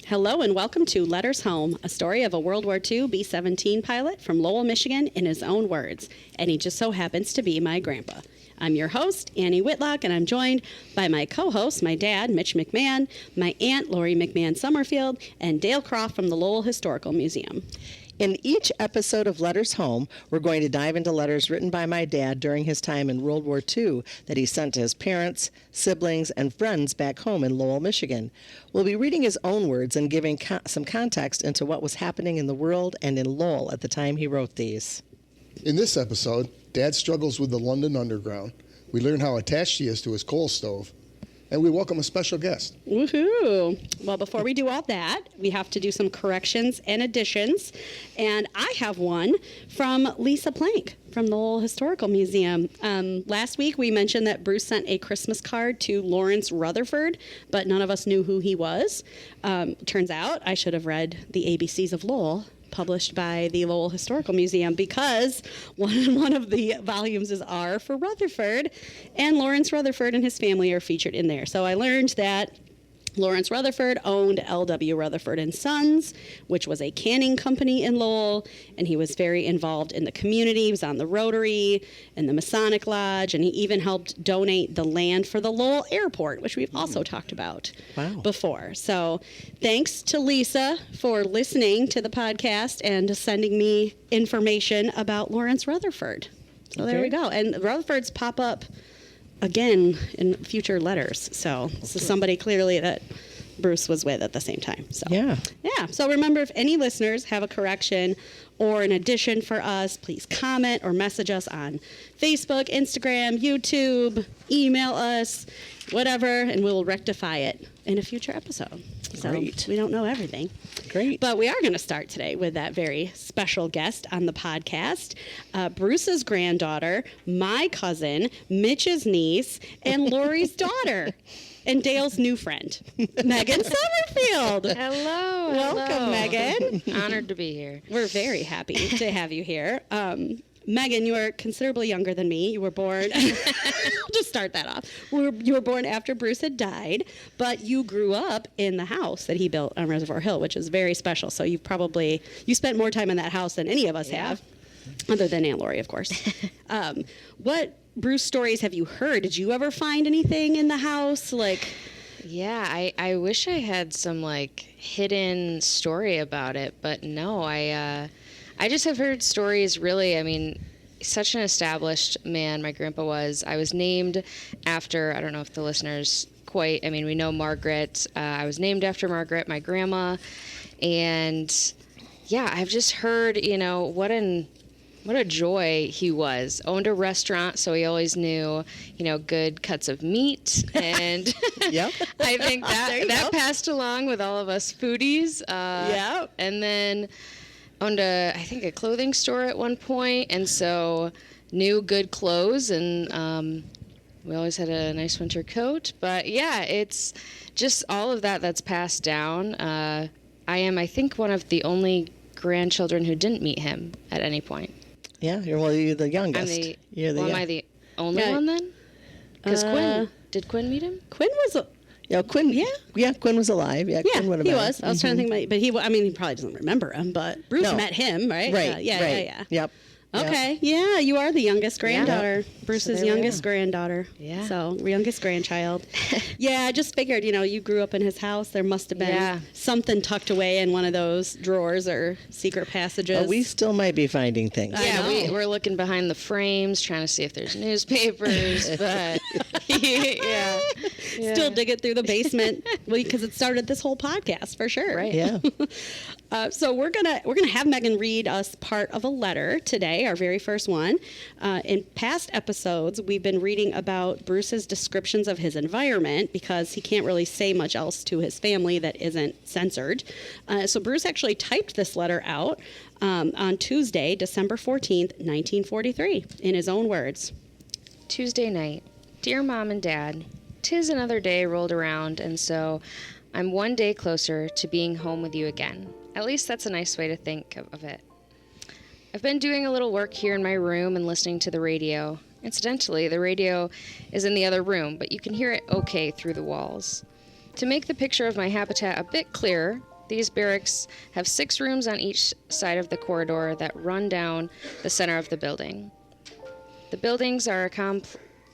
Hello and welcome to Letters Home, a story of a World War II B-17 pilot from Lowell, Michigan, in his own words. And he just so happens to be my grandpa. I'm your host, Annie Whitlock, and I'm joined by my co-hosts, my dad, Mitch McMahon, my aunt, Lori McMahon Summerfield, and Dale Croft from the Lowell Historical Museum. In each episode of Letters Home, we're going to dive into letters written by my dad during his time in World War II that he sent to his parents, siblings, and friends back home in Lowell, Michigan. We'll be reading his own words and giving some context into what was happening in the world and in Lowell at the time he wrote these. In this episode, Dad struggles with the London Underground. We learn how attached he is to his coal stove. And we welcome a special guest. Woohoo! Well, before we do all that, we have to do some corrections and additions. And I have one from Lisa Plank from the Lowell Historical Museum. Last week, we mentioned that Bruce sent a Christmas card to Lawrence Rutherford, but none of us knew who he was. Turns out I should have read the ABCs of Lowell, published by the Lowell Historical Museum, because one of the volumes is R for Rutherford, and Lawrence Rutherford and his family are featured in there. So I learned that Lawrence Rutherford owned L.W. Rutherford and Sons, which was a canning company in Lowell, and he was very involved in the community. He was on the Rotary and the Masonic Lodge, and he even helped donate the land for the Lowell Airport, which we've also talked about before. So thanks to Lisa for listening to the podcast and sending me information about Lawrence Rutherford. So there we go. And Rutherfords pop up again in future letters. So this is somebody clearly that Bruce was with at the same time. So yeah. So remember, if any listeners have a correction or an addition for us, please comment or message us on Facebook, Instagram, YouTube, email us, whatever, and we'll rectify it in a future episode. So Great. We don't know everything. Great. But we are going to start today with that very special guest on the podcast, Bruce's granddaughter, my cousin, Mitch's niece, and Lori's daughter, and Dale's new friend, Megan Summerfield. Hello. Welcome, Megan. Honored to be here. We're very happy to have you here. Megan, you are considerably younger than me. You were born, I'll just start that off. You were born after Bruce had died, but you grew up in the house that he built on Reservoir Hill, which is very special. So you spent more time in that house than any of us have, other than Aunt Lori, of course. What Bruce stories have you heard? Did you ever find anything in the house? Yeah, I wish I had some hidden story about it, but no, I just have heard stories, really. I mean, such an established man my grandpa was. I was named after, I don't know if the listeners we know Margaret. I was named after Margaret, my grandma. And yeah, I've just heard, what a joy he was. Owned a restaurant, so he always knew, good cuts of meat. And Yep. I think that passed along with all of us foodies. And then owned a clothing store at one point, and so knew good clothes, and we always had a nice winter coat. But yeah, it's just all of that's passed down. I am, I think, one of the only grandchildren who didn't meet him at any point. Yeah, you're the youngest. Am I the only one then? Because did Quinn meet him? Quinn was Quinn. Quinn was alive. Yeah, Quinn would have he been. was. I was trying to think, but he probably doesn't remember him. But Bruce met him, right? Right. Yeah. Yep. Okay. Yeah, you are the youngest granddaughter. Yeah. Bruce's youngest granddaughter. Yeah. So youngest grandchild. Yeah, I just figured, you grew up in his house. There must have been something tucked away in one of those drawers or secret passages. But we still might be finding things. Yeah, we're looking behind the frames, trying to see if there's newspapers. But yeah. Still dig it through the basement, because it started this whole podcast for sure. Right. Yeah. So we're gonna have Megan read us part of a letter today, our very first one. In past episodes, we've been reading about Bruce's descriptions of his environment, because he can't really say much else to his family that isn't censored. So Bruce actually typed this letter out on Tuesday, December 14th, 1943, in his own words. Tuesday night. Dear Mom and Dad, 'tis another day rolled around, and so I'm one day closer to being home with you again. At least that's a nice way to think of it. I've been doing a little work here in my room and listening to the radio. Incidentally, the radio is in the other room, but you can hear it okay through the walls. To make the picture of my habitat a bit clearer, These barracks have 6 rooms on each side of the corridor that run down the center of the building. The buildings are a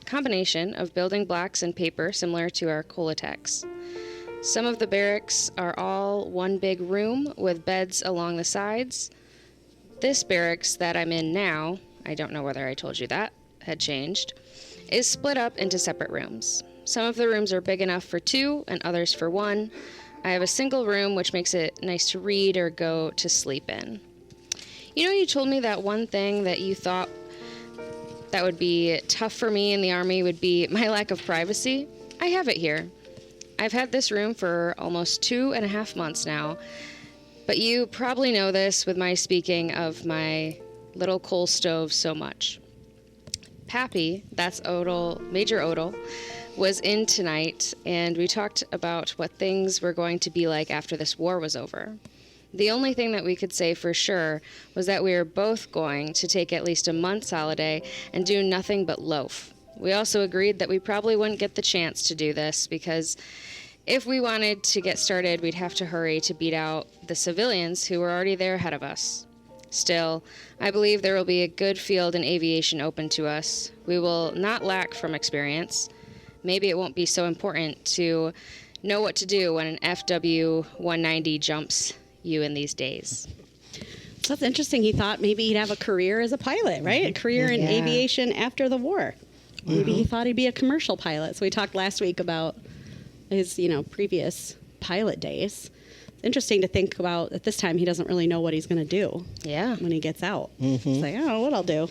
combination of building blocks and paper similar to our Colatex. Some of the barracks are all one big room with beds along the sides. This barracks that I'm in now, I don't know whether I told you that, had changed, is split up into separate rooms. Some of the rooms are big enough for 2 and others for 1. I have a single room, which makes it nice to read or go to sleep in. You know, you told me that one thing that you thought that would be tough for me in the Army would be my lack of privacy. I have it here. I've had this room for almost 2.5 months now, but you probably know this with my speaking of my little coal stove so much. Pappy, that's Odle, Major Odle, was in tonight, and we talked about what things were going to be like after this war was over. The only thing that we could say for sure was that we were both going to take at least a month's holiday and do nothing but loaf. We also agreed that we probably wouldn't get the chance to do this because if we wanted to get started, we'd have to hurry to beat out the civilians who were already there ahead of us. Still, I believe there will be a good field in aviation open to us. We will not lack from experience. Maybe it won't be so important to know what to do when an FW-190 jumps you in these days. So that's interesting. He thought maybe he'd have a career as a pilot, right? A career in aviation after the war. Maybe he thought he'd be a commercial pilot. So we talked last week about his, previous pilot days. It's interesting to think about at this time he doesn't really know what he's going to do when he gets out. It's like, I don't know what I'll do.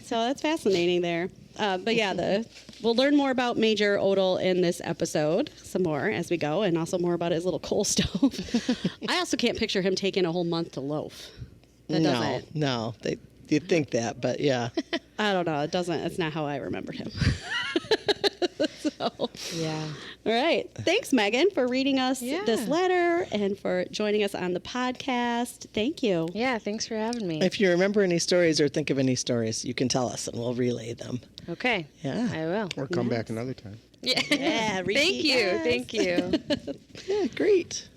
So that's fascinating there. But yeah, we'll learn more about Major Odle in this episode, some more as we go, and also more about his little coal stove. I also can't picture him taking a whole month to loaf. No, you'd think that, but yeah. I don't know. It doesn't. It's not how I remembered him. Yeah. All right. Thanks, Megan, for reading us this letter and for joining us on the podcast. Thank you. Yeah, thanks for having me. If you remember any stories or think of any stories, you can tell us and we'll relay them. Okay. Yeah. I will. Or come back another time. Yeah. Thank you. Thank you. Yeah, great.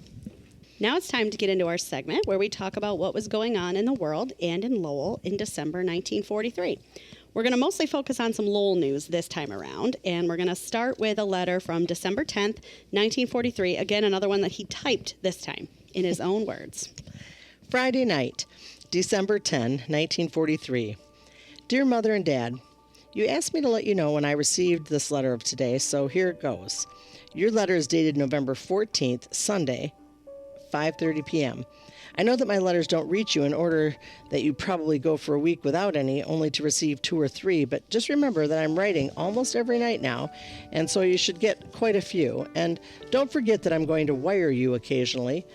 Now it's time to get into our segment where we talk about what was going on in the world and in Lowell in December 1943. We're going to mostly focus on some Lowell news this time around, and we're going to start with a letter from December 10th, 1943. Again, another one that he typed this time in his own words. Friday night, December 10, 1943. Dear Mother and Dad, you asked me to let you know when I received this letter of today, so here it goes. Your letter is dated November 14th, Sunday, 5:30 p.m. I know that my letters don't reach you in order that you probably go for a week without any, only to receive 2 or 3, but just remember that I'm writing almost every night now, and so you should get quite a few. And don't forget that I'm going to wire you occasionally.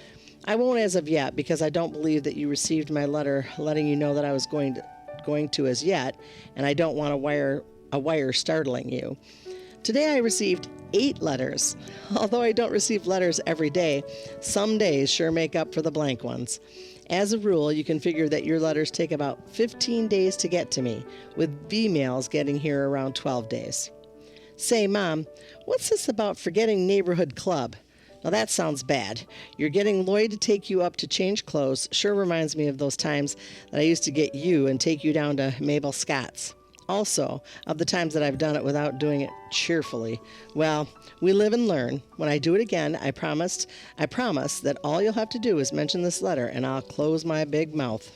I won't as of yet because I don't believe that you received my letter letting you know that I was going to as yet, and I don't want a wire startling you. Today I received 8 letters. Although I don't receive letters every day, some days sure make up for the blank ones. As a rule, you can figure that your letters take about 15 days to get to me, with V-mails getting here around 12 days. Say, Mom, what's this about forgetting neighborhood club? Now that sounds bad. You're getting Lloyd to take you up to change clothes sure reminds me of those times that I used to get you and take you down to Mabel Scott's. Also, of the times that I've done it without doing it cheerfully. Well, we live and learn. When I do it again, I promise that all you'll have to do is mention this letter and I'll close my big mouth.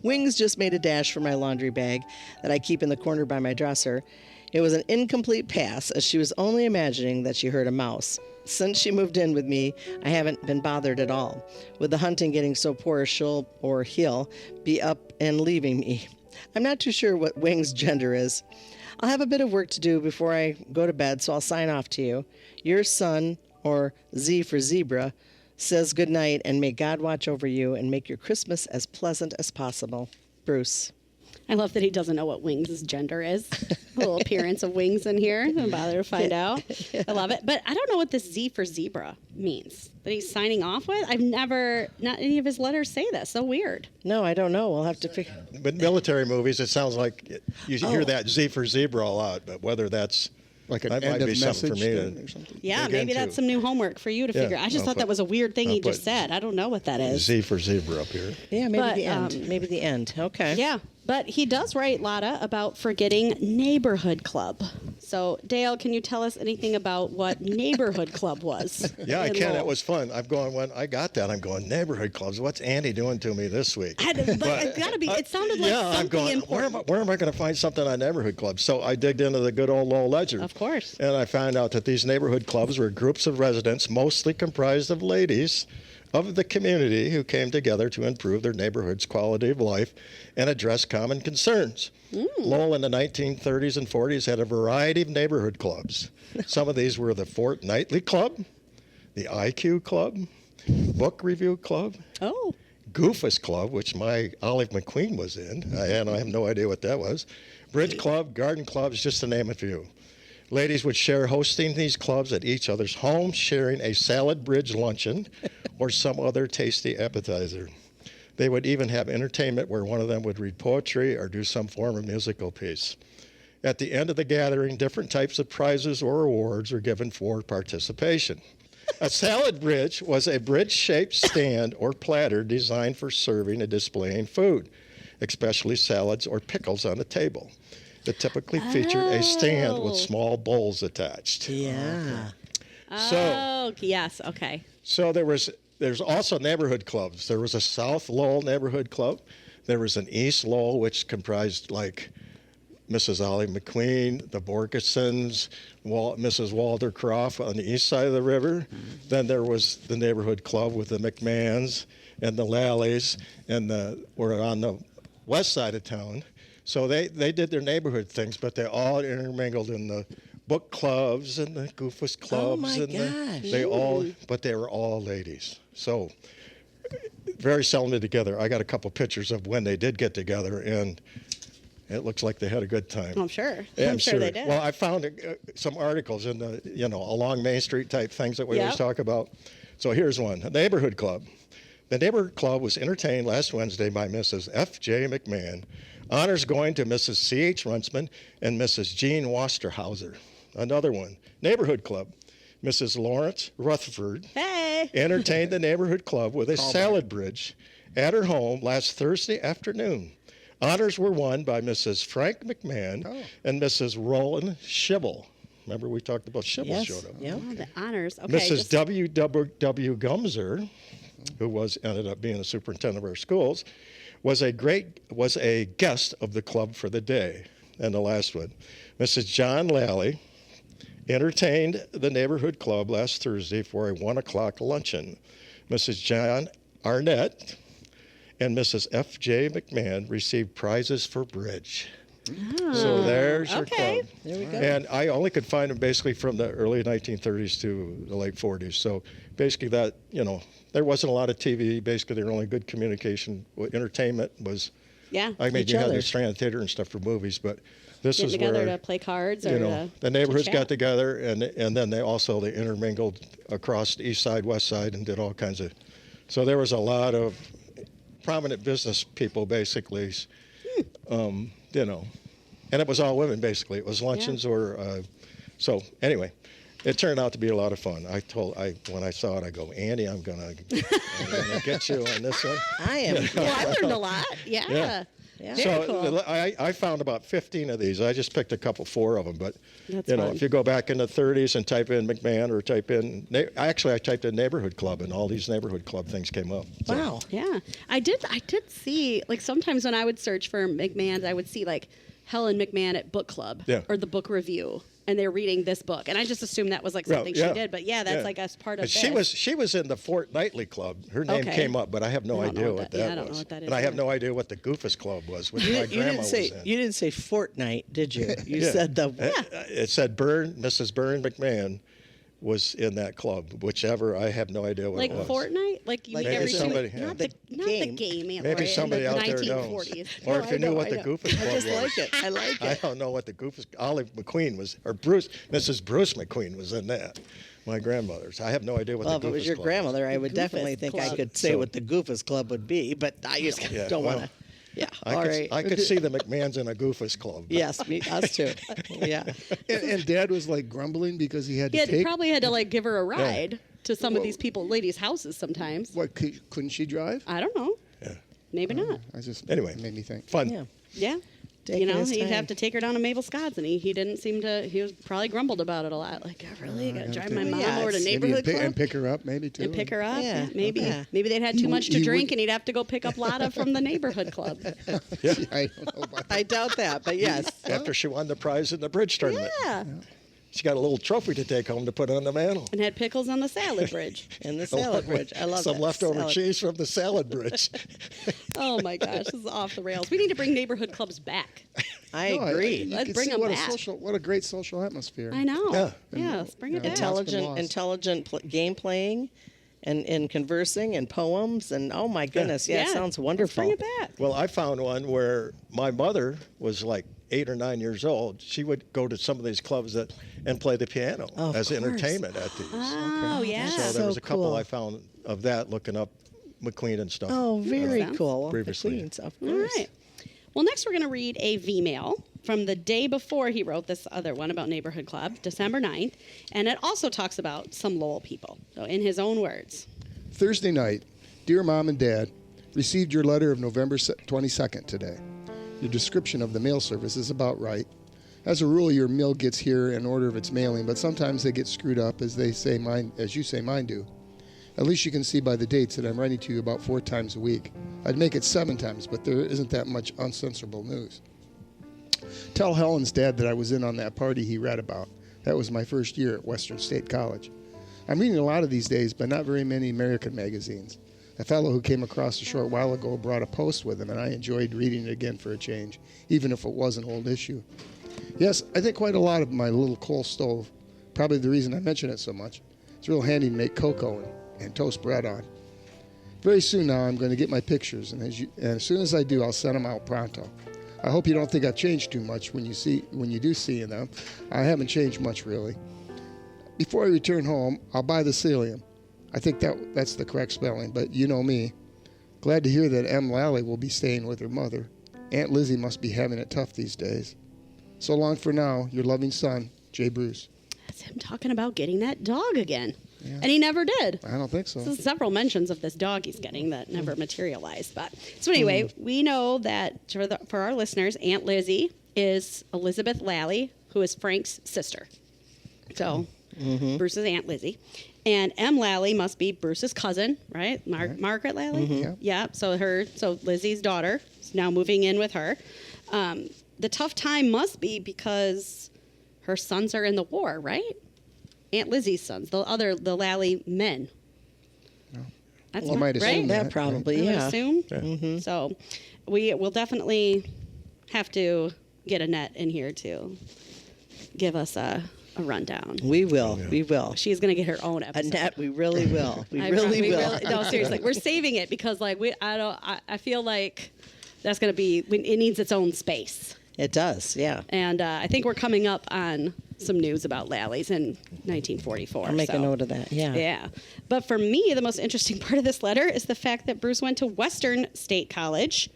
Wings just made a dash for my laundry bag that I keep in the corner by my dresser. It was an incomplete pass as she was only imagining that she heard a mouse. Since she moved in with me, I haven't been bothered at all. With the hunting getting so poor, he'll be up and leaving me. I'm not too sure what Wing's gender is. I'll have a bit of work to do before I go to bed, so I'll sign off to you. Your son, or Z for zebra, says good night and may God watch over you and make your Christmas as pleasant as possible. Bruce. I love that he doesn't know what Wings' gender is. A little appearance of Wings in here. Don't bother to find out. Yeah. I love it. But I don't know what this Z for zebra means. That he's signing off with? Not any of his letters say that. So weird. No, I don't know. We'll have to figure. But military movies, it sounds like you hear that Z for zebra a lot, but whether that's Like an that end might of be something for message me thing to or something. Yeah, dig maybe into. that's some new homework for you to Yeah, figure. I just I'll thought that put- was a weird thing I'll he just put said. I don't know what that is. Z for zebra up here. Yeah, maybe But, the end. Maybe the end. Okay. Yeah, but he does write, Lotta, about forgetting neighborhood club. So, Dale, can you tell us anything about what neighborhood club was? Yeah, I in can. It Lowell? was fun. I'm going when I got that. I'm going neighborhood clubs. What's Andy doing to me this week? But it's got to be. It sounded like yeah, I'm something going. important. Where am I going to find something on neighborhood clubs? So I digged into the good old Lowell Ledger. Of course. And I found out that these neighborhood clubs were groups of residents, mostly comprised of ladies of the community who came together to improve their neighborhood's quality of life and address common concerns. Lowell in the 1930s and 40s had a variety of neighborhood clubs. Some of these were the Fortnightly Club, the IQ Club, Book Review Club, Oh, Goofus Club, which my Olive McQueen was in. I have no idea what that was. Bridge Club, Garden Clubs, just to name a few. Ladies would share hosting these clubs at each other's homes, sharing a salad bridge luncheon or some other tasty appetizer. They would even have entertainment where one of them would read poetry or do some form of musical piece. At the end of the gathering, different types of prizes or awards were given for participation. A salad bridge was a bridge-shaped stand or platter designed for serving and displaying food, especially salads or pickles on a table. It typically featured a stand with small bowls attached. Yeah. oh, yes. Okay. So there's also neighborhood clubs. There was a South Lowell neighborhood club. There was an East Lowell, which comprised like Mrs. Ollie McQueen, the Borgesons, Mrs. Walter Croft on the east side of the river. Then there was the neighborhood club with the McMahons and the Lalleys, and were on the west side of town. So they did their neighborhood things, but they all intermingled in the book clubs and the Goofus clubs. my gosh. But they were all ladies. So very seldom together. I got a couple pictures of when they did get together, and it looks like they had a good time. I'm sure. Yeah, I'm sure they did. Well, I found some articles in the, along Main Street type things that we always talk about. So here's one, a neighborhood club. The neighborhood club was entertained last Wednesday by Mrs. F.J. McMahon. Honors going to Mrs. C.H. Runtsman and Mrs. Jean Wasterhauser. Another one, neighborhood club. Mrs. Lawrence Rutherford Hey. entertained the neighborhood club with a salad bridge at her home last Thursday afternoon. Honors were won by Mrs. Frank McMahon and Mrs. Roland Schibble. Remember we talked about Schibble Yes. showed up. Yep. Oh, the honors. Okay. Mrs. W.W. Gumser, who ended up being the superintendent of our schools, was a guest of the club for the day. And the last one, Mrs. John Lally entertained the neighborhood club last Thursday for a 1:00 luncheon. Mrs. John Arnett and Mrs. F.J. McMahon received prizes for bridge. So there's your okay. club. There we go. And I only could find them basically from the early 1930s to the late 40s. So basically that, there wasn't a lot of TV. Basically, their only good communication, entertainment was, Yeah. I mean, Each you had other. the Strand Theater and stuff for movies, but this Getting is together where, to play cards or the neighborhoods to got chat. together, and then they intermingled across the east side, west side, and did all kinds of. So there was a lot of prominent business people, basically, and it was all women, basically. It was luncheons so anyway, it turned out to be a lot of fun. When I saw it, I go, Andy, I'm gonna get you on this one. I am. Well, I learned a lot. Yeah. Yeah. Yeah. Very So cool. I found about 15 of these. I just picked four of them. But That's you know, fun. if you go back in the 30s and type in McMahon or type in, I typed in neighborhood club, and all these neighborhood club things came up. So, Wow. Yeah, I did see, like, sometimes when I would search for McMahon's, I would see like Helen McMahon at book club or the book review, and they're reading this book, and I just assumed that was like something she did. But yeah, that's like as part of And this. she was in the Fortnightly Club. Her name Okay. came up, but I have no I don't know idea what what that- yeah, I that don't know was. what that is And I have either. no idea what the Goofus Club was, which my You grandma didn't say was in. you didn't say fortnight, did you? You Yeah. said the It said Mrs. Byrne McMahon was in that club, whichever. I have no idea what like it was. Fortnite, like you Like mean every somebody- two, yeah. not the game, Aunt Maybe Lori, somebody in the out there knows. 1940s. Or No, if you I knew know, what I the know. Goofus Club I just was. like it. I like I it. don't know what the Goofus. Olive McQueen was, or Mrs. Bruce McQueen was in that. My grandmother's. I have no idea what Well, the if it was Goofus your Club grandmother, I would Goofus definitely think I Club. could say So- what the Goofus Club would be, but I just don't want to. Yeah. I All could, right. I could see the McMahons in a Goofus club. Yes, us too. Yeah. And Dad was like grumbling because he had to He take. probably had to like give her a ride to some of these ladies' houses sometimes. What, couldn't she drive? I don't know. Yeah. Maybe not. I just Anyway. made me think. Fun. Yeah. Yeah. Taking his He'd time. have to take her down to Mabel Scott's, and he didn't seem to. He was probably grumbled about it a lot. Like, I really got to drive my mom over to it's- neighborhood club And pick her up, maybe too. and pick her up. Yeah, Maybe. yeah. Maybe they'd had too much to he drink, would- and he'd have to go pick up Lotta from the neighborhood club. I don't know about that. I doubt that, but yes. After she won the prize in the bridge tournament. Yeah. She got a little trophy to take home to put on the mantle. And had pickles on the salad bridge. And the salad bridge. I love Some that. leftover Salad. cheese from the salad bridge. Oh my gosh, this is off the rails. We need to bring neighborhood clubs back. I No, agree. you Let's can bring see them what back. what a great social atmosphere. I know. Yeah. Yeah, let's bring it back. Intelligent. Intelligent game playing and conversing and poems. And oh my goodness. Yeah, it sounds Let's wonderful. bring it back. Well, I found one where my mother was like 8 or 9 years old. She would go to some of these clubs and play the piano Of as course. entertainment at these. Oh, yeah. So So there was a couple cool. I found of that looking up McQueen and stuff. Oh, very Sounds cool. The previously. Queens, of All course. right. Well, next we're going to read a V-mail from the day before he wrote this other one about Neighborhood Club, December 9th. And it also talks about some Lowell people. So in his own words. Thursday night, dear Mom and Dad, received your letter of November 22nd today. Your description of the mail service is about right. As a rule, your mail gets here in order of its mailing, but sometimes they get screwed up, as you say mine do. At least you can see by the dates that I'm writing to you about 4 times a week. I'd make it 7 times, but there isn't that much uncensorable news. Tell Helen's dad that I was in on that party he read about. That was my first year at Western State College. I'm reading a lot of these days, but not very many American magazines. A fellow who came across a short while ago brought a post with him, and I enjoyed reading it again for a change, even if it was an old issue. Yes, I think quite a lot of my little coal stove. Probably the reason I mention it so much. It's real handy to make cocoa and toast bread on. Very soon now, I'm going to get my pictures, and as soon as I do, I'll send them out pronto. I hope you don't think I've changed too much when you do see them. I haven't changed much, really. Before I return home, I'll buy the psyllium. I think that's the correct spelling, but you know me. Glad to hear that M. Lally will be staying with her mother. Aunt Lizzie must be having it tough these days. So long for now, your loving son, J. Bruce. That's him talking about getting that dog again. Yeah. And he never did. I don't think so. There's several mentions of this dog he's getting that never materialized. But so anyway, we know that for our listeners, Aunt Lizzie is Elizabeth Lally, who is Frank's sister. So Bruce's Aunt Lizzie. And M. Lally must be Bruce's cousin, right? Margaret Lally? Yeah. Yeah. So Lizzie's daughter is now moving in with her. The tough time must be because her sons are in the war, right? Aunt Lizzie's sons, the Lally men. That's Well, I might assume right? that. That probably, I would yeah. assume. So we will definitely have to get Annette in here to give us a rundown. We will. We will. She's going to get her own episode. Annette, we really will. We I really promise- will. no, seriously, we're saving it because I feel like that's going to be, it needs its own space. It does, yeah. And I think we're coming up on some news about Lally's in 1944. I'll make a so. note of that, yeah. Yeah. But for me, the most interesting part of this letter is the fact that Bruce went to Western State College,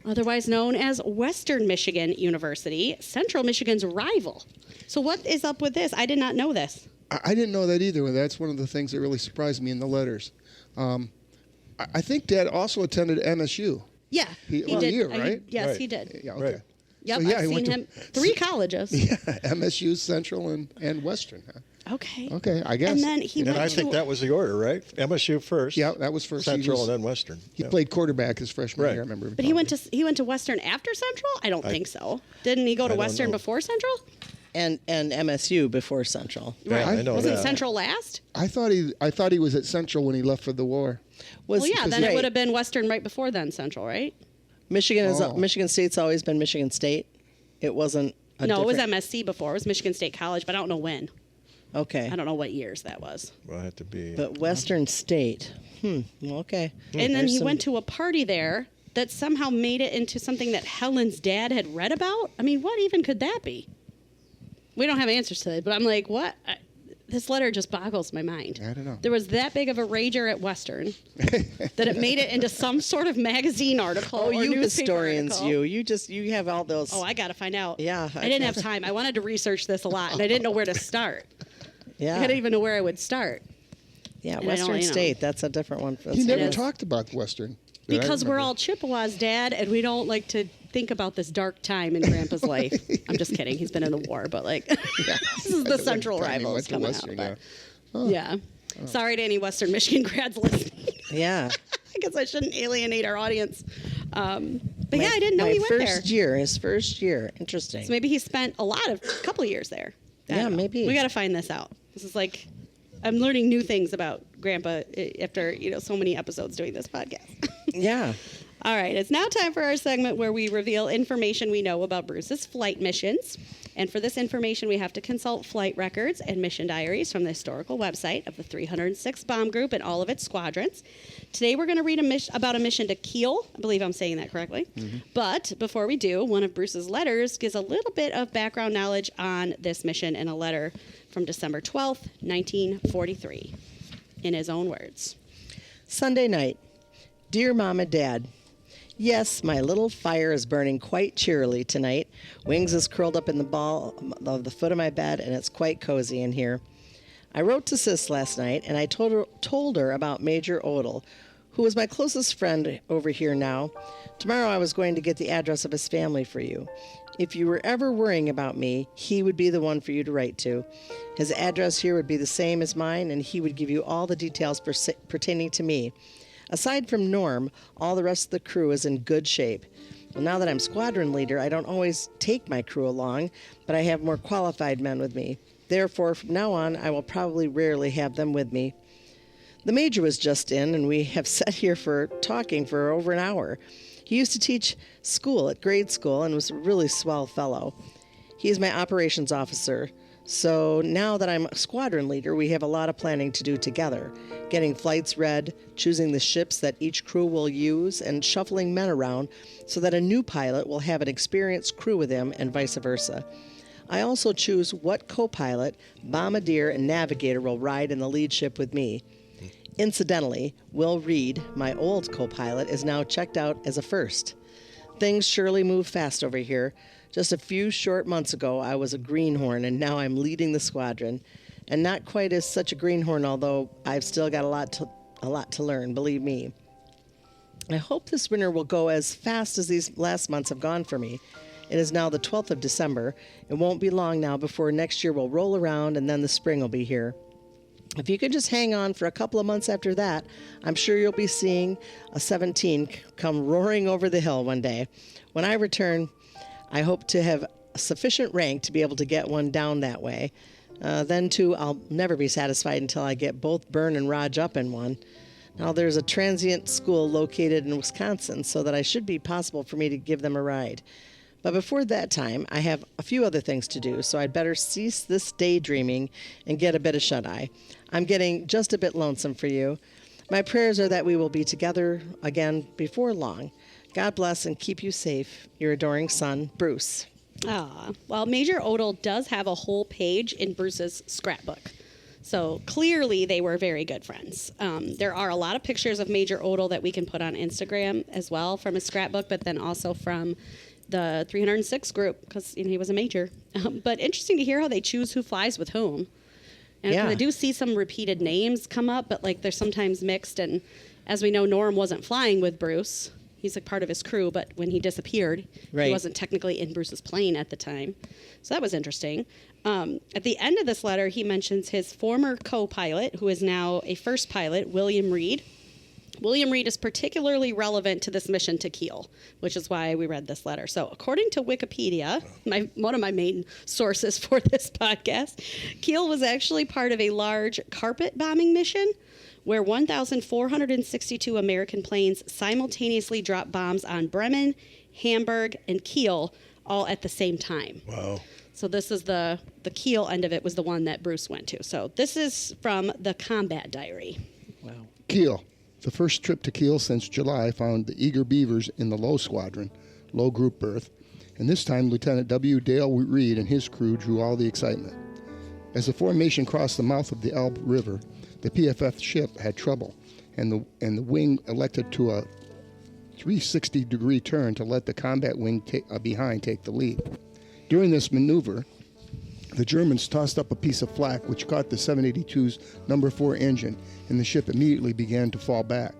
otherwise known as Western Michigan University, Central Michigan's rival. So what is up with this? I did not know this. I didn't know that either. That's one of the things that really surprised me in the letters. I think Dad also attended MSU. Yeah, He did. year, right? Yes, Right. he did. Yeah, okay. Right. Yep, So, yeah, I've he seen went to- him 3 colleges. Yeah, MSU, Central, and Western. Huh? Okay. Okay, I guess. And then he And went I to think that was the order, right? MSU first. Yeah, that was first. He Central was- and then Western. He Yeah. played quarterback his freshman Right. year, I remember. But he went to Western after Central? I don't think so. Didn't he go to I don't Western know. before Central? And MSU before Central. Yeah, I know Wasn't that. Central last? I thought he was at Central when he left for the war. Was, Well, yeah, then right. it would have been Western right before then Central, right? Oh. Michigan State's always been Michigan State. It wasn't a No, it was different- MSC before. It was Michigan State College, but I don't know when. Okay. I don't know what years that was. Well, I had to be. But Western State. Okay. And then There's he some- went to a party there that somehow made it into something that Helen's dad had read about. I mean, what even could that be? We don't have answers to it, but I'm like, what? this letter just boggles my mind. I don't know. There was that big of a rager at Western that it made it into some sort of magazine article. Oh, or you newspaper historians, article. you have all those. Oh, I got to find out. Yeah, I didn't have time. I wanted to research this a lot, and I didn't know where to start. yeah, I didn't even know where I would start. yeah. and I don't, Western you know. State. That's a different one. He never is. talked about Western. that I Because we're remember. all Chippewas, Dad, and we don't like to think about this dark time in Grandpa's life. I'm just kidding. He's been in the war, but like, this is the Central Time he Rivals went to coming Western, out. yeah. But, yeah. Sorry to any Western Michigan grads listening. Yeah. I guess I shouldn't alienate our audience. But yeah, I didn't know he went there. His first year. Interesting. So maybe he spent a couple of years there. I Yeah, don't know. maybe. We got to find this out. This is like, I'm learning new things about Grandpa after, so many episodes doing this podcast. Yeah. All right, it's now time for our segment where we reveal information we know about Bruce's flight missions. And for this information, we have to consult flight records and mission diaries from the historical website of the 306th Bomb Group and all of its squadrons. Today, we're going to read about a mission to Kiel. I believe I'm saying that correctly. But before we do, one of Bruce's letters gives a little bit of background knowledge on this mission in a letter from December 12th, 1943, in his own words. Sunday night. Dear Mom and Dad, yes, my little fire is burning quite cheerily tonight. Wings is curled up in the ball of the foot of my bed, and it's quite cozy in here. I wrote to Sis last night, and I told her about Major Odle, who is my closest friend over here now. Tomorrow I was going to get the address of his family for you. If you were ever worrying about me, he would be the one for you to write to. His address here would be the same as mine, and he would give you all the details pertaining to me. Aside from Norm, all the rest of the crew is in good shape. Well, now that I'm squadron leader, I don't always take my crew along, but I have more qualified men with me. Therefore, from now on, I will probably rarely have them with me. The major was just in, and we have sat here talking for over an hour. He used to teach school at grade school and was a really swell fellow. He is my operations officer. So now that I'm a squadron leader, we have a lot of planning to do together. Getting flights read, choosing the ships that each crew will use, and shuffling men around so that a new pilot will have an experienced crew with him and vice versa. I also choose what co-pilot, bombardier, and navigator will ride in the lead ship with me. Incidentally, Will Reed, my old co-pilot, is now checked out as a first. Things surely move fast over here. Just a few short months ago, I was a greenhorn, and now I'm leading the squadron. And not quite as such a greenhorn, although I've still got a lot to learn, believe me. I hope this winter will go as fast as these last months have gone for me. It is now the 12th of December. It won't be long now before next year will roll around, and then the spring will be here. If you could just hang on for a couple of months after that, I'm sure you'll be seeing a 17 come roaring over the hill one day. When I return, I hope to have a sufficient rank to be able to get one down that way. Then, too, I'll never be satisfied until I get both Bern and Raj up in one. Now, there's a transient school located in Wisconsin, so that I should be possible for me to give them a ride. But before that time, I have a few other things to do, so I'd better cease this daydreaming and get a bit of shut-eye. I'm getting just a bit lonesome for you. My prayers are that we will be together again before long. God bless and keep you safe. Your adoring son, Bruce. Well, Major Odle does have a whole page in Bruce's scrapbook. So clearly they were very good friends. There are a lot of pictures of Major Odle that we can put on Instagram as well from his scrapbook, but then also from the 306 group because he was a major. But interesting to hear how they choose who flies with whom. And Yeah. I do see some repeated names come up, but they're sometimes mixed. And as we know, Norm wasn't flying with Bruce. He's part of his crew, but when he disappeared, Right. he wasn't technically in Bruce's plane at the time. So that was interesting. At the end of this letter, he mentions his former co-pilot, who is now a first pilot, William Reed. William Reed is particularly relevant to this mission to Kiel, which is why we read this letter. So according to Wikipedia, one of my main sources for this podcast, Kiel was actually part of a large carpet bombing mission where 1,462 American planes simultaneously dropped bombs on Bremen, Hamburg, and Kiel all at the same time. Wow. So this is the Kiel end of it was the one that Bruce went to. So this is from the combat diary. Wow. Kiel. The first trip to Kiel since July found the eager Beavers in the Low Squadron, low group berth, and this time Lieutenant W. Dale Reed and his crew drew all the excitement. As the formation crossed the mouth of the Elbe River, the PFF ship had trouble, and the wing elected to a 360-degree turn to let the combat wing behind take the lead. During this maneuver, the Germans tossed up a piece of flak which caught the 782's number 4 engine, and the ship immediately began to fall back.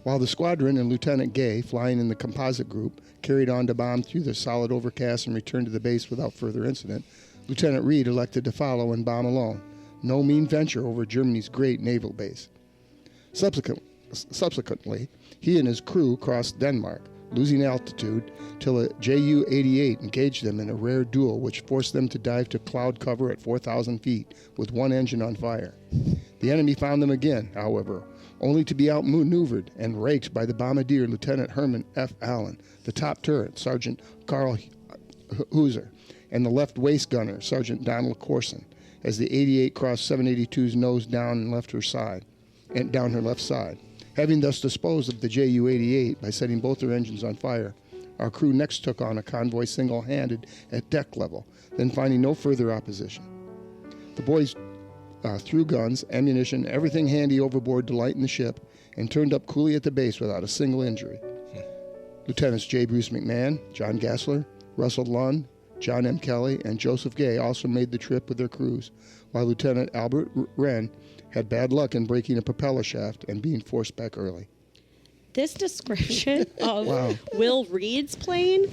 While the squadron and Lieutenant Gay, flying in the composite group, carried on to bomb through the solid overcast and returned to the base without further incident, Lieutenant Reed elected to follow and bomb alone. No mean venture over Germany's great naval base. Subsequently, he and his crew crossed Denmark, losing altitude till a Ju-88 engaged them in a rare duel which forced them to dive to cloud cover at 4,000 feet with one engine on fire. The enemy found them again, however, only to be outmaneuvered and raked by the bombardier Lieutenant Herman F. Allen, the top turret, Sergeant Carl Hauser, and the left waist gunner, Sergeant Donald Corson, as the 88 crossed 782's nose down and left her side, and down her left side. Having thus disposed of the Ju-88 by setting both their engines on fire, our crew next took on a convoy single-handed at deck level, then finding no further opposition. The boys threw guns, ammunition, everything handy overboard to lighten the ship, and turned up coolly at the base without a single injury. Lieutenants J. Bruce McMahon, John Gassler, Russell Lund, John M. Kelly, and Joseph Gay also made the trip with their crews, while Lieutenant Albert Wren had bad luck in breaking a propeller shaft and being forced back early. This description of Wow. Will Reed's plane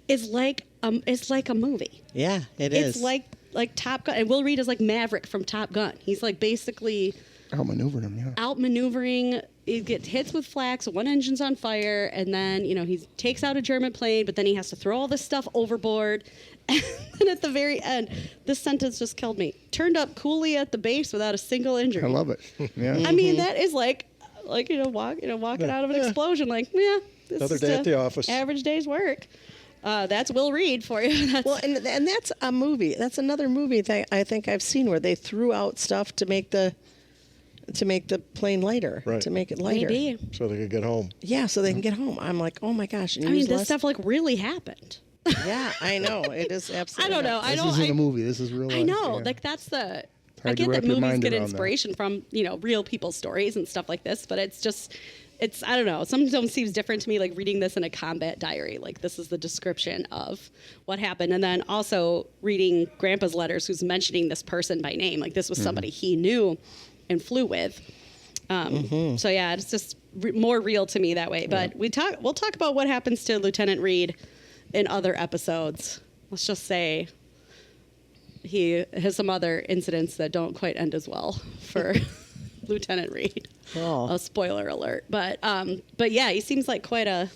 is like a movie. Yeah, it is. It's like Top Gun, and Will Reed is like Maverick from Top Gun. He's like basically Outmaneuvered him, yeah. outmaneuvering. He gets hits with flax, one engine's on fire, and then he takes out a German plane, but then he has to throw all this stuff overboard. And at the very end, this sentence just killed me. Turned up coolly at the base without a single injury. I love it. Yeah. I mean, that is walking out of an explosion. Like, yeah, this Another is day a at the office. Average day's work. That's Will Reed for you. That's, Well, and that's a movie. That's another movie that I think I've seen where they threw out stuff to make the plane lighter, Right. to make it lighter. maybe. So they could get home. Yeah, so they can get home. I'm like, oh my gosh. And I mean, use this less- stuff really happened. Yeah, I know. It is I absolutely. don't know. nuts. I This don't. isn't I, a movie. This is real life. I know. Yeah. Like that's the. I hard to get wrap that your movies mind get around that. inspiration from real people's stories and stuff like this, but it's I don't know. Sometimes seems different to me. Like reading this in a combat diary. Like this is the description of what happened, and then also reading Grandpa's letters, who's mentioning this person by name. Like this was somebody he knew and flew with. So yeah, it's just more real to me that way. But we'll talk about what happens to Lieutenant Reed in other episodes. Let's just say he has some other incidents that don't quite end as well for Lieutenant Reed. Oh. A spoiler alert. But yeah, he seems like quite a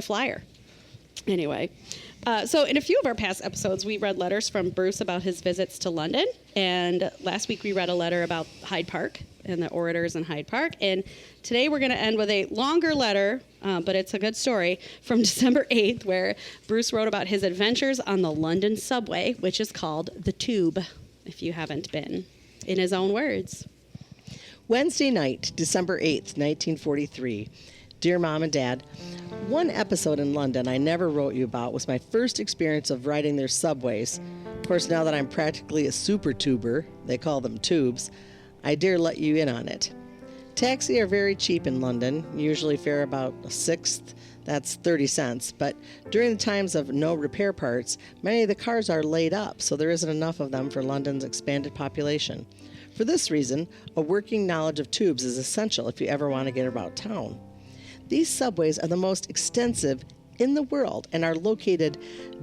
flyer. Anyway, so in a few of our past episodes, we read letters from Bruce about his visits to London. And last week we read a letter about Hyde Park and the orators in Hyde Park. And today we're going to end with a longer letter, but it's a good story, from December 8th, where Bruce wrote about his adventures on the London subway, which is called the Tube, if you haven't been, in his own words. Wednesday night, December 8th, 1943. Dear Mom and Dad, one episode in London I never wrote you about was my first experience of riding their subways. Of course, now that I'm practically a super tuber, they call them tubes, I dare let you in on it. Taxis are very cheap in London, usually fare about a sixth, that's 30 cents, but during the times of no repair parts, many of the cars are laid up, so there isn't enough of them for London's expanded population. For this reason, a working knowledge of tubes is essential if you ever want to get about town. These subways are the most extensive in the world and are located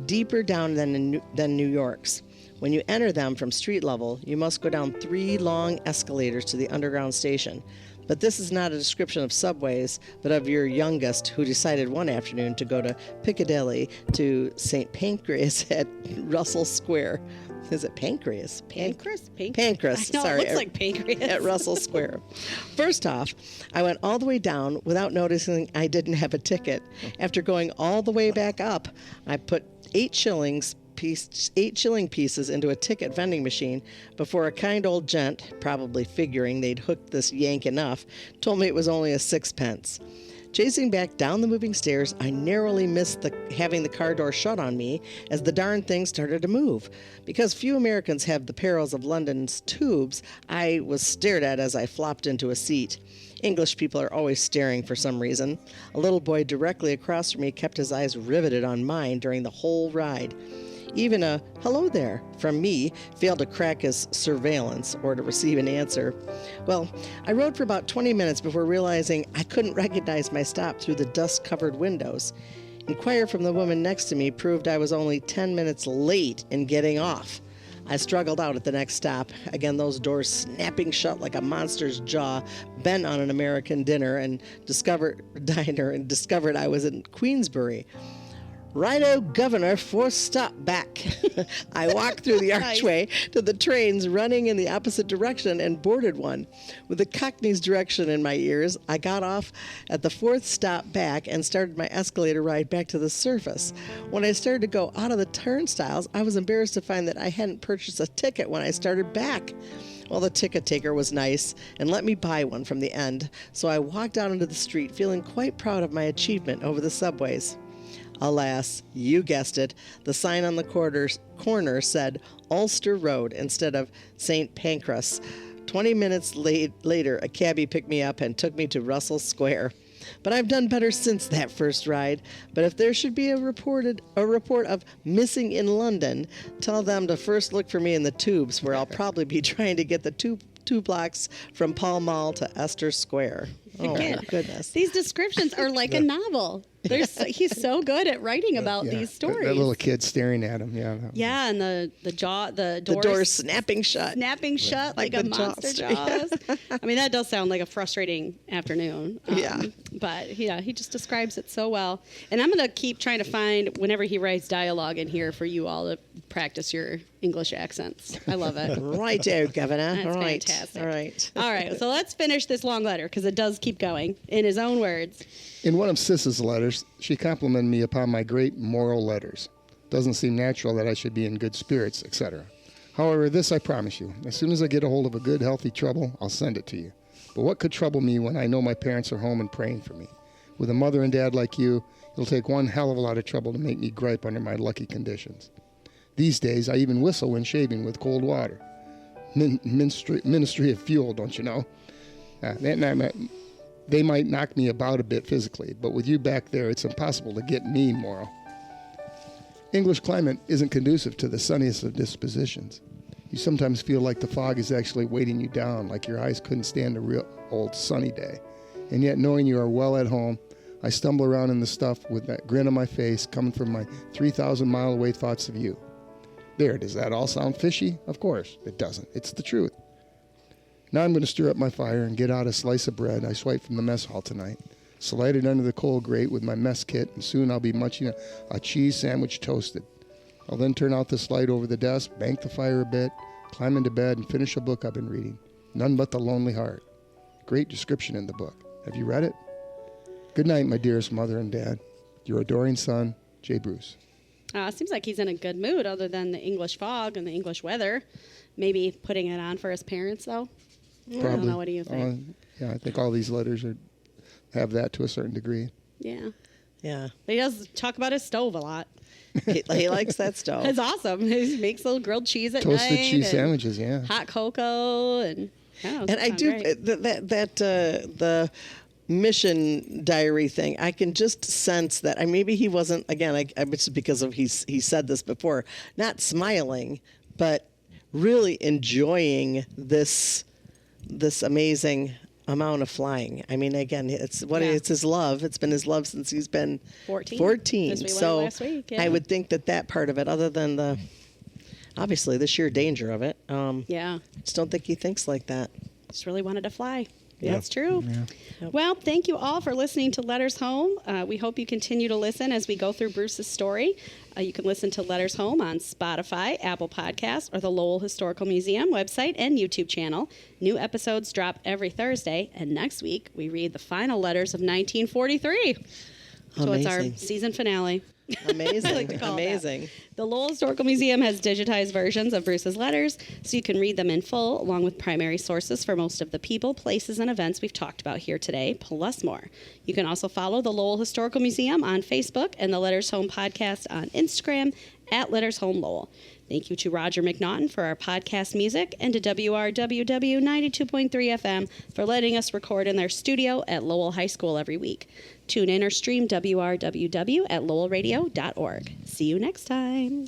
deeper down than New York's. When you enter them from street level, you must go down 3 long escalators to the underground station. But this is not a description of subways, but of your youngest who decided one afternoon to go to Piccadilly to St. Pancras at Russell Square. Is it Pancras? Pancras? Pancras, I know, sorry. it looks like pancreas. At Russell Square. First off, I went all the way down without noticing I didn't have a ticket. After going all the way back up, I put 8 shilling pieces into a ticket vending machine before a kind old gent, probably figuring they'd hooked this yank enough, told me it was only a 6 pence. Chasing back down the moving stairs, I narrowly missed having the car door shut on me as the darn thing started to move. Because few Americans have the perils of London's tubes, I was stared at as I flopped into a seat. English people are always staring for some reason. A little boy directly across from me kept his eyes riveted on mine during the whole ride. Even a "hello there" from me failed to crack his surveillance or to receive an answer. Well, I rode for about 20 minutes before realizing I couldn't recognize my stop through the dust-covered windows. Inquire from the woman next to me proved I was only 10 minutes late in getting off. I struggled out at the next stop. Again, those doors snapping shut like a monster's jaw, bent on an American diner, and discovered I was in Queensbury. Righto, Governor, 4th stop back. I walked through the archway to the trains running in the opposite direction and boarded one. With the Cockney's direction in my ears, I got off at the 4th stop back and started my escalator ride back to the surface. When I started to go out of the turnstiles, I was embarrassed to find that I hadn't purchased a ticket when I started back. Well, the ticket taker was nice and let me buy one from the end, so I walked out into the street feeling quite proud of my achievement over the subways. Alas, you guessed it, the sign on the corner said Ulster Road instead of St. Pancras. 20 minutes later, a cabbie picked me up and took me to Russell Square. But I've done better since that first ride. But if there should be a report of missing in London, tell them to first look for me in the tubes, where I'll probably be trying to get the two blocks from Pall Mall to Esther Square. Oh, my goodness. These descriptions are like a novel. He's so good at writing about these stories. That little kid staring at him. Yeah. Yeah, and the doors snapping shut. Snapping shut like a monster jaws. I mean, that does sound like a frustrating afternoon. But yeah, he just describes it so well. And I'm going to keep trying to find, whenever he writes dialogue in here, for you all to practice your English accents. I love it. Righto, Governor. That's All right. fantastic. All right. All right, so let's finish this long letter, because it does keep going, in his own words. In one of Sis's letters, she complimented me upon my great moral letters. Doesn't seem natural that I should be in good spirits, etc. However, this I promise you. As soon as I get a hold of a good, healthy trouble, I'll send it to you. But what could trouble me when I know my parents are home and praying for me? With a mother and dad like you, it'll take one hell of a lot of trouble to make me gripe under my lucky conditions. These days, I even whistle when shaving with cold water. Ministry of fuel, don't you know? They might knock me about a bit physically, but with you back there, it's impossible to get me moral. English climate isn't conducive to the sunniest of dispositions. You sometimes feel like the fog is actually weighting you down, like your eyes couldn't stand a real old sunny day. And yet, knowing you are well at home, I stumble around in the stuff with that grin on my face coming from my 3,000-mile-away thoughts of you. There, does that all sound fishy? Of course, it doesn't. It's the truth. Now I'm going to stir up my fire and get out a slice of bread I swiped from the mess hall tonight, slide it under the coal grate with my mess kit, and soon I'll be munching a cheese sandwich toasted. I'll then turn out this light over the desk, bank the fire a bit, climb into bed, and finish a book I've been reading. None But the Lonely Heart. Great description in the book. Have you read it? Good night, my dearest mother and dad. Your adoring son, J. Bruce. Seems like he's in a good mood, other than the English fog and the English weather. Maybe putting it on for his parents, though. Probably. I don't know. What do you think? Yeah, I think all these letters have that to a certain degree. Yeah. Yeah. But he does talk about his stove a lot. He likes that stove. It's awesome. He makes little grilled cheese at night. Toasted cheese sandwiches, yeah. Hot cocoa and. And I do the mission diary thing. I can just sense that. Maybe he wasn't. Again, it's because of he said this before. Not smiling, but really enjoying this amazing amount of flying. I mean, again, it's his love. It's been his love since he's been 14. As we So learned last week, yeah. I would think that part of it, other than obviously the sheer danger of it. Yeah. I just don't think he thinks like that. Just really wanted to fly. Yeah. That's true. Yeah. Yep. Well, thank you all for listening to Letters Home. We hope you continue to listen as we go through Bruce's story. You can listen to Letters Home on Spotify, Apple Podcasts, or the Lowell Historical Museum website and YouTube channel. New episodes drop every Thursday, and next week we read the final letters of 1943. So it's our Amazing. season finale. Amazing. I like to call it that. Amazing. The Lowell Historical Museum has digitized versions of Bruce's letters, so you can read them in full, along with primary sources for most of the people, places, and events we've talked about here today, plus more. You can also follow the Lowell Historical Museum on Facebook and the Letters Home podcast on Instagram at Letters Home Lowell. Thank you to Roger McNaughton for our podcast music and to WRWW 92.3 FM for letting us record in their studio at Lowell High School every week. Tune in or stream WRWW at lowellradio.org. See you next time.